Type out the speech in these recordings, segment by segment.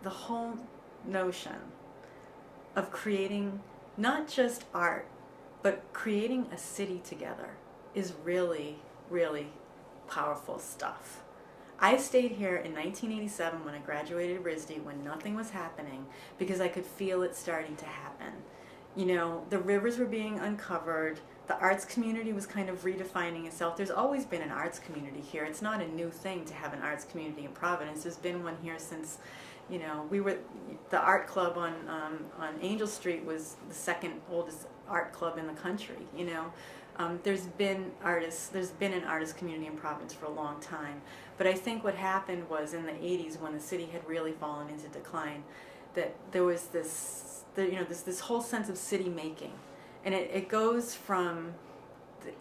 the whole notion of creating not just art, but creating a city together is really, really powerful stuff. I stayed here in 1987 when I graduated RISD, when nothing was happening, because I could feel it starting to happen. You know, the rivers were being uncovered, the arts community was kind of redefining itself. There's always been an arts community here. It's not a new thing to have an arts community in Providence. There's been one here since, you know, the art club on Angel Street was the second oldest art club in the country, you know. There's been an artist community in Providence for a long time. But I think what happened was in the 80s, when the city had really fallen into decline, that there was this whole sense of city making. And it goes from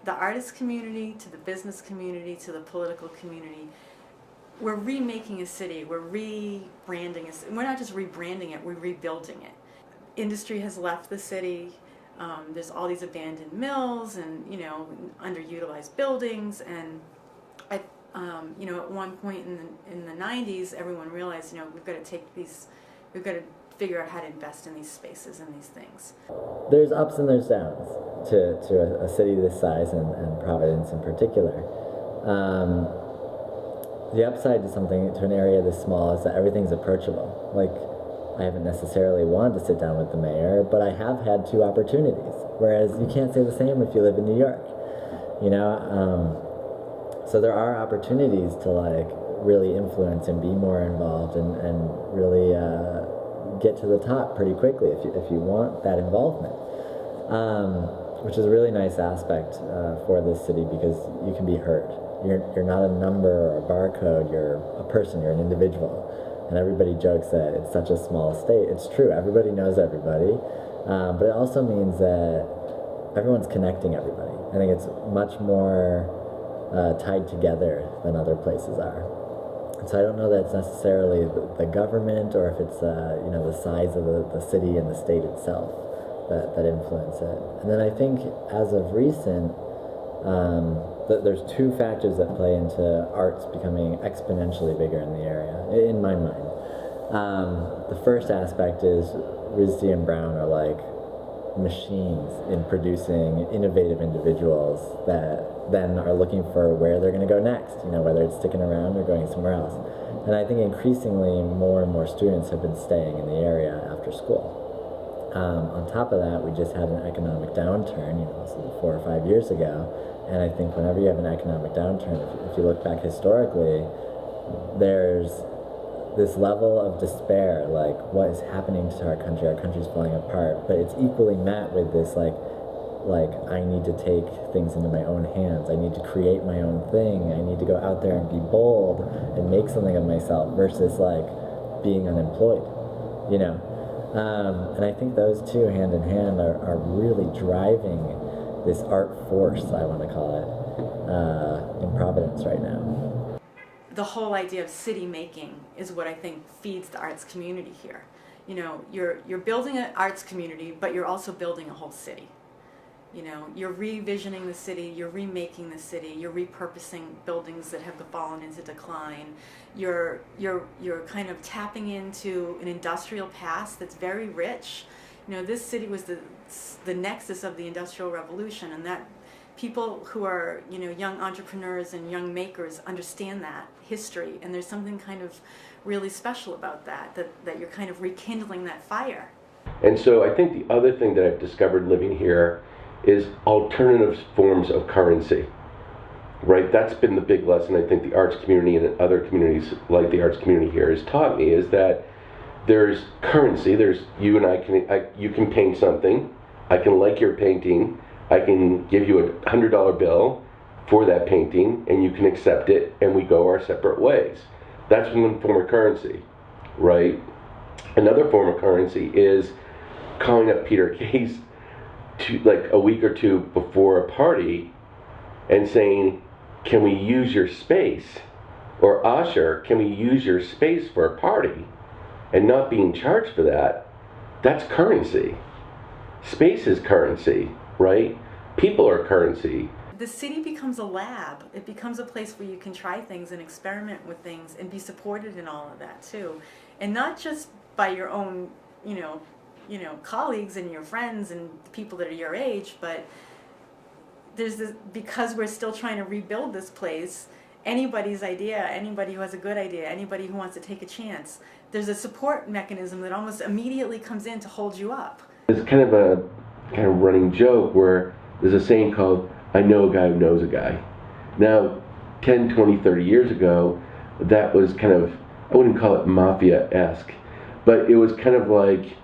the artist community to the business community to the political community. We're remaking a city, we're rebranding it. We're not just rebranding it, we're rebuilding it. Industry has left the city. There's all these abandoned mills and, you know, underutilized buildings. And you know, at one point in the 90s, everyone realized, you know, we've got to figure out how to invest in these spaces and these things. There's ups and there's downs to a city this size and Providence in particular. The upside to an area this small is that everything's approachable. Like, I haven't necessarily wanted to sit down with the mayor, but I have had 2 opportunities, whereas you can't say the same if you live in New York, you know? So there are opportunities to, like, really influence and be more involved and really get to the top pretty quickly if you want that involvement, which is a really nice aspect for this city, because you can be heard. You're not a number or a barcode, you're a person, you're an individual. And everybody jokes that it's such a small state. It's true, everybody knows everybody, but it also means that everyone's connecting everybody. I think it's much more tied together than other places are. And so I don't know that it's necessarily the government, or if it's you know, the size of the city and the state itself that influence it. And then I think as of recent, there's 2 factors that play into arts becoming exponentially bigger in the area, in my mind. The first aspect is RISD and Brown are like machines in producing innovative individuals that then are looking for where they're going to go next, you know, whether it's sticking around or going somewhere else. And I think increasingly more and more students have been staying in the area after school. On top of that, we just had an economic downturn, you know, 4 or 5 years ago. And I think whenever you have an economic downturn, if you look back historically, there's this level of despair, like, what is happening to our country's falling apart, but it's equally met with this, like, I need to take things into my own hands, I need to create my own thing, I need to go out there and be bold and make something of myself, versus, like, being unemployed, you know? And I think those 2 hand in hand are really driving this art force, I want to call it, in Providence right now. The whole idea of city making is what I think feeds the arts community here. You know, you're building an arts community, but you're also building a whole city. You know, you're revisioning the city, you're remaking the city, you're repurposing buildings that have fallen into decline. You're kind of tapping into an industrial past that's very rich. You know, this city was the nexus of the Industrial Revolution, and that people who are, you know, young entrepreneurs and young makers understand that history, and there's something kind of really special about that you're kind of rekindling that fire. And so I think the other thing that I've discovered living here is alternative forms of currency, right? That's been the big lesson I think the arts community and other communities like the arts community here has taught me, is that there's currency. There's you and you can paint something, I can like your painting, I can give you $100 bill for that painting, and you can accept it, and we go our separate ways. That's one form of currency, right? Another form of currency is calling up Peter Case like a week or 2 before a party and saying, can we use your space? Or Usher, can we use your space for a party? And not being charged for that. That's currency. Space is currency, right? People are currency. the city becomes a lab. It becomes a place where you can try things and experiment with things and be supported in all of that too, and not just by your own, colleagues and your friends and people that are your age, but there's this, because we're still trying to rebuild this place. Anybody's idea, anybody who has a good idea, anybody who wants to take a chance, there's a support mechanism that almost immediately comes in to hold you up. It's kind of a running joke where there's a saying called, I know a guy who knows a guy. Now, 10, 20, 30 years ago, that was kind of, I wouldn't call it mafia-esque, but it was kind of like,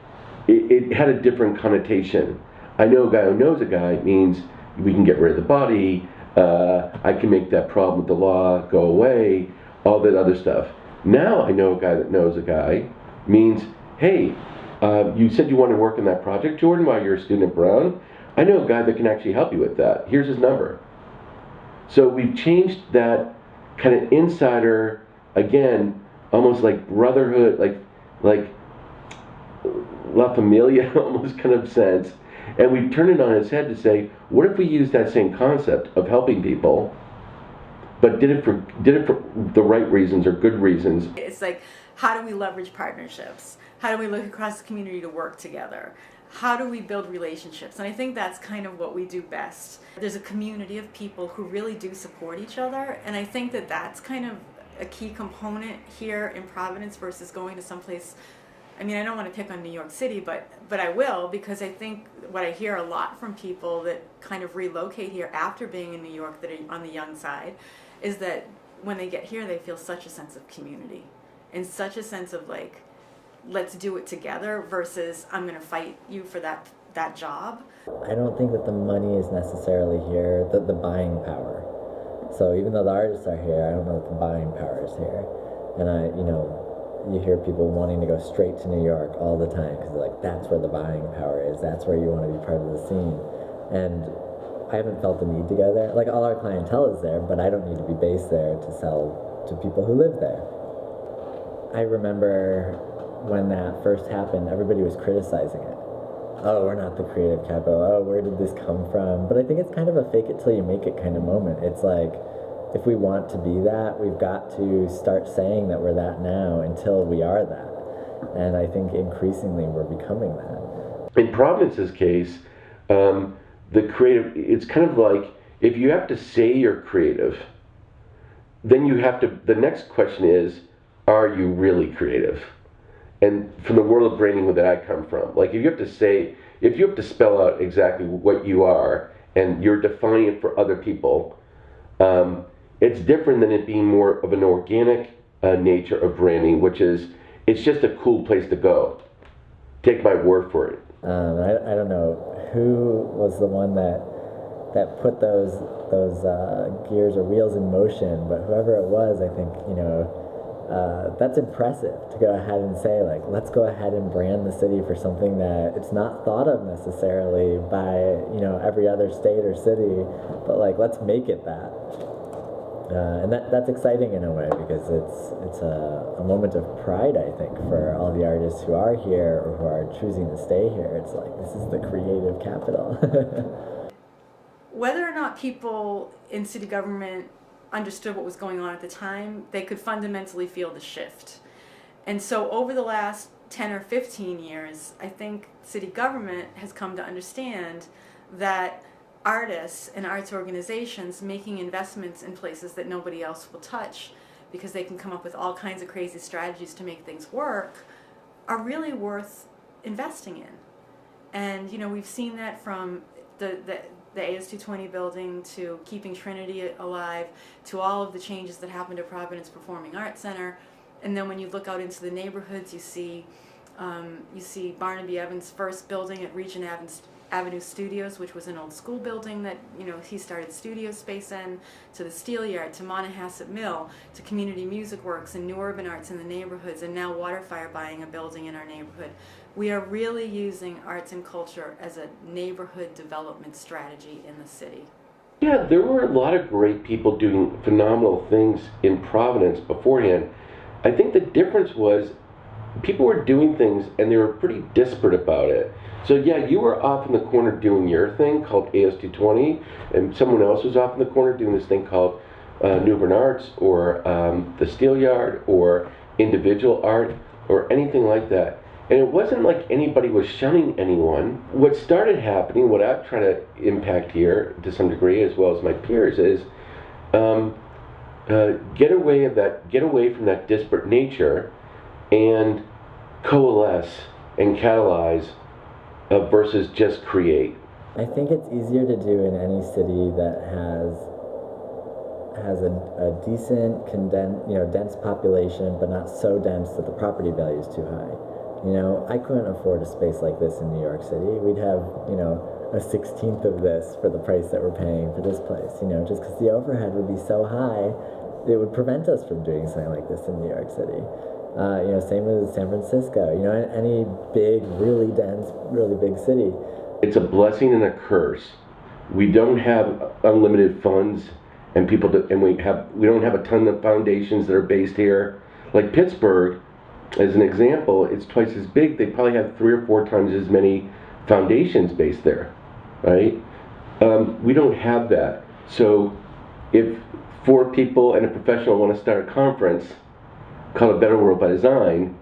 it had a different connotation. I know a guy who knows a guy means we can get rid of the body, I can make that problem with the law go away, all that other stuff. Now I know a guy that knows a guy means, hey, you said you want to work on that project, Jordan, while you're a student at Brown. I know a guy that can actually help you with that. Here's his number. So we've changed that kind of insider, again, almost like brotherhood, like La Familia almost kind of sense. And we've turned it on its head to say, what if we use that same concept of helping people, but did it for the right reasons or good reasons? It's like, how do we leverage partnerships? How do we look across the community to work together? How do we build relationships? And I think that's kind of what we do best. There's a community of people who really do support each other, and I think that that's kind of a key component here in Providence versus going to someplace. I mean, I don't want to pick on New York City, but I will, because I think what I hear a lot from people that kind of relocate here after being in New York that are on the young side is that when they get here, they feel such a sense of community and such a sense of like, let's do it together versus I'm going to fight you for that job. I don't think that the money is necessarily here, the buying power. So even though the artists are here, I don't know that the buying power is here. And you hear people wanting to go straight to New York all the time because like that's where the buying power is. That's where you want to be part of the scene. And I haven't felt the need to go there. Like all our clientele is there, but I don't need to be based there to sell to people who live there. I remember when that first happened, everybody was criticizing it. Oh, we're not the creative capital. Oh, where did this come from? But I think it's kind of a fake it till you make it kind of moment. It's like, if we want to be that, we've got to start saying that we're that now until we are that. And I think increasingly we're becoming that. In Providence's case, the creative, it's kind of like, if you have to say you're creative, then you have to, the next question is, are you really creative? And from the world of branding that I come from, like if you have to spell out exactly what you are and you're defining it for other people, it's different than it being more of an organic nature of branding, which is, it's just a cool place to go. Take my word for it. I don't know who was the one that put those gears or wheels in motion, but whoever it was, I think, that's impressive to go ahead and say, like, let's go ahead and brand the city for something that it's not thought of necessarily by, every other state or city, but like, let's make it that. And that's exciting in a way because it's a moment of pride, I think, for all the artists who are here or who are choosing to stay here. It's like, this is the creative capital. Whether or not people in city government understood what was going on at the time, they could fundamentally feel the shift. And so over the last 10 or 15 years, I think city government has come to understand that artists and arts organizations making investments in places that nobody else will touch because they can come up with all kinds of crazy strategies to make things work are really worth investing in. And we've seen that from the AS220 building to keeping Trinity alive to all of the changes that happened to Providence Performing Arts Center. And then when you look out into the neighborhoods, you see Barnaby Evans' first building at Regent Avenue Studios, which was an old school building that he started studio space in, to the Steelyard, to Monahasset Mill, to Community Music Works and New Urban Arts in the neighborhoods, and now Waterfire buying a building in our neighborhood. We are really using arts and culture as a neighborhood development strategy in the city. Yeah, there were a lot of great people doing phenomenal things in Providence beforehand. I think the difference was people were doing things and they were pretty disparate about it. So yeah, you were off in the corner doing your thing called AS220, and someone else was off in the corner doing this thing called New Bern Arts, or the Steel Yard, or individual art, or anything like that. And it wasn't like anybody was shunning anyone. What started happening, what I've tried to impact here to some degree, as well as my peers, is get away from that disparate nature, and coalesce and catalyze versus just create. I think it's easier to do in any city that has a decent dense population, but not so dense that the property value is too high. I couldn't afford a space like this in New York City. We'd have a 16th of this for the price that we're paying for this place. Just because the overhead would be so high, it would prevent us from doing something like this in New York City. Same with San Francisco. Any big, really dense, really big city. It's a blessing and a curse. We don't have unlimited funds, and we don't have a ton of foundations that are based here. Like Pittsburgh, as an example, it's twice as big. They probably have 3 or 4 times as many foundations based there, right? We don't have that. So if 4 people and a professional want to start a conference called A Better World by Design,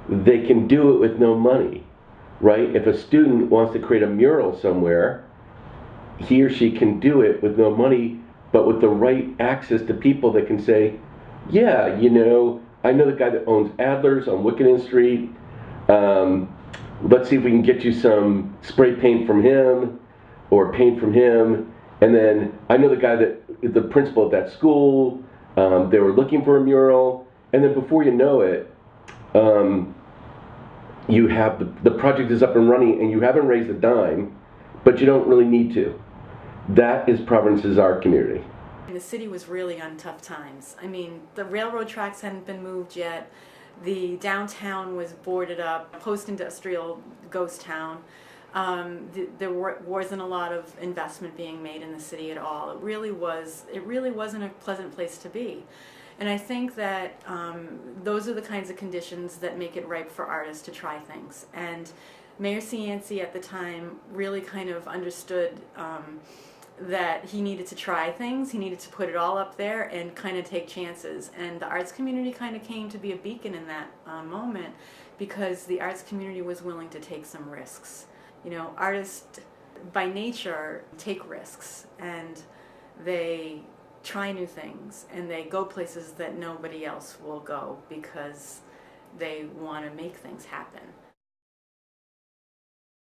they can do it with no money, right? If a student wants to create a mural somewhere, he or she can do it with no money, but with the right access to people that can say, yeah, I know the guy that owns Adler's on Wickenden Street. Let's see if we can get you some spray paint from him or paint from him. And then I know the guy the principal at that school, they were looking for a mural. And then before you know it, you have the project is up and running, and you haven't raised a dime, but you don't really need to. That is Providence's art community. The city was really on tough times. I mean, the railroad tracks hadn't been moved yet. The downtown was boarded up, post-industrial ghost town. There wasn't a lot of investment being made in the city at all. It really wasn't a pleasant place to be. And I think that those are the kinds of conditions that make it ripe for artists to try things. And Mayor Cianci at the time really kind of understood that he needed to try things, he needed to put it all up there and kind of take chances. And the arts community kind of came to be a beacon in that moment, because the arts community was willing to take some risks. Artists by nature take risks, and they try new things, and they go places that nobody else will go because they want to make things happen.